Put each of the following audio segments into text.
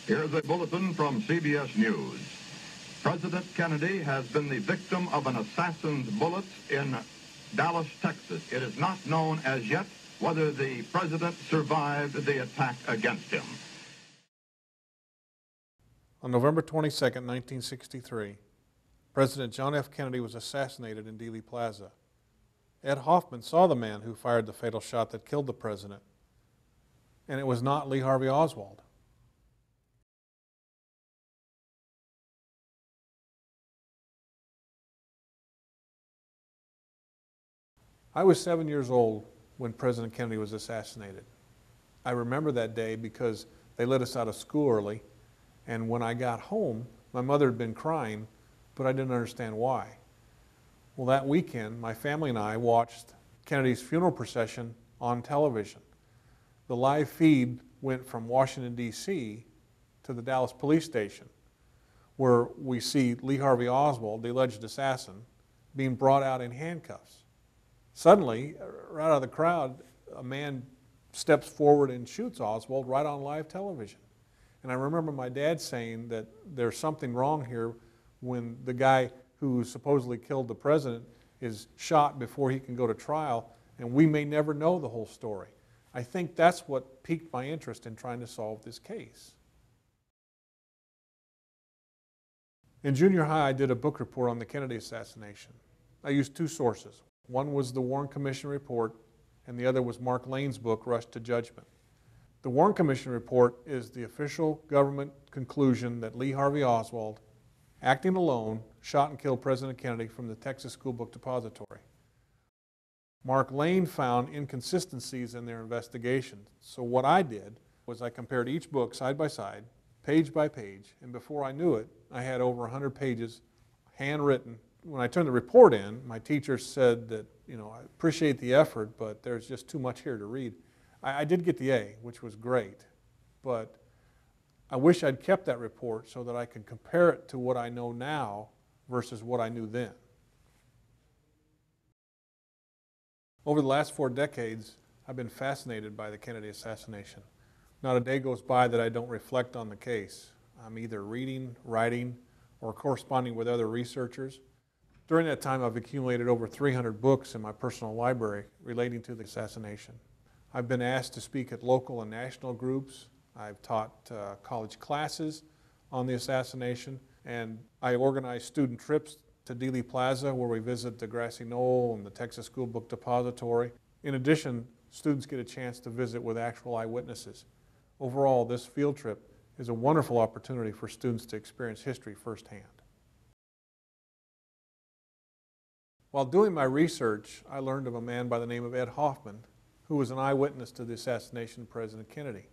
Here's a bulletin from CBS News. President Kennedy has been the victim of an assassin's bullet in Dallas, Texas. It is not known as yet whether the president survived the attack against him. On November 22, 1963, President John F. Kennedy was assassinated in Dealey Plaza. Ed Hoffman saw the man who fired the fatal shot that killed the president, and it was not Lee Harvey Oswald. I was 7 years old when President Kennedy was assassinated. I remember that day because they let us out of school early, and when I got home, my mother had been crying, but I didn't understand why. Well, that weekend, my family and I watched Kennedy's funeral procession on television. The live feed went from Washington, D.C. to the Dallas police station, where we see Lee Harvey Oswald, the alleged assassin, being brought out in handcuffs. Suddenly, right out of the crowd, a man steps forward and shoots Oswald right on live television. And I remember my dad saying that there's something wrong here when the guy who supposedly killed the president is shot before he can go to trial, and we may never know the whole story. I think that's what piqued my interest in trying to solve this case. In junior high, I did a book report on the Kennedy assassination. I used two sources. One was the Warren Commission report, and the other was Mark Lane's book, Rush to Judgment. The Warren Commission report is the official government conclusion that Lee Harvey Oswald, acting alone, shot and killed President Kennedy from the Texas School Book Depository. Mark Lane found inconsistencies in their investigation. So what I did was I compared each book side by side, page by page, and before I knew it, I had over 100 pages handwritten. When I turned the report in, my teacher said that, I appreciate the effort, but there's just too much here to read. I did get the A, which was great, but I wish I'd kept that report so that I could compare it to what I know now versus what I knew then. Over the last 4 decades, I've been fascinated by the Kennedy assassination. Not a day goes by that I don't reflect on the case. I'm either reading, writing, or corresponding with other researchers. During that time, I've accumulated over 300 books in my personal library relating to the assassination. I've been asked to speak at local and national groups. I've taught college classes on the assassination, and I organize student trips to Dealey Plaza, where we visit the Grassy Knoll and the Texas School Book Depository. In addition, students get a chance to visit with actual eyewitnesses. Overall, this field trip is a wonderful opportunity for students to experience history firsthand. While doing my research, I learned of a man by the name of Ed Hoffman, who was an eyewitness to the assassination of President Kennedy.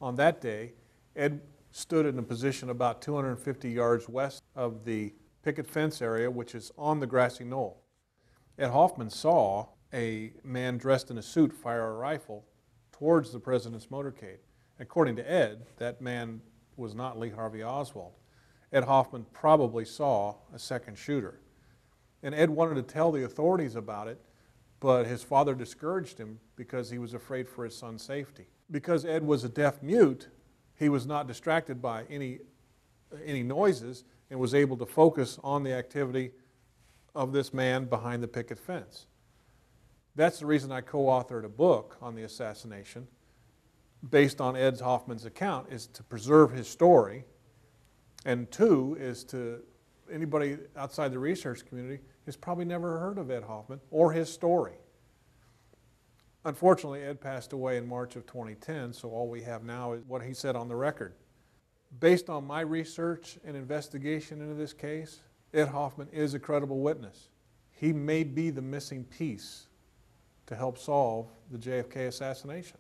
On that day, Ed stood in a position about 250 yards west of the picket fence area, which is on the Grassy Knoll. Ed Hoffman saw a man dressed in a suit fire a rifle towards the president's motorcade. According to Ed, that man was not Lee Harvey Oswald. Ed Hoffman probably saw a second shooter. And Ed wanted to tell the authorities about it, but his father discouraged him because he was afraid for his son's safety. Because Ed was a deaf mute, he was not distracted by any noises and was able to focus on the activity of this man behind the picket fence. That's the reason I co-authored a book on the assassination based on Ed Hoffman's account, is to preserve his story, and two is to anybody outside the research community has probably never heard of Ed Hoffman or his story. Unfortunately, Ed passed away in March of 2010, so all we have now is what he said on the record. Based on my research and investigation into this case, Ed Hoffman is a credible witness. He may be the missing piece to help solve the JFK assassination.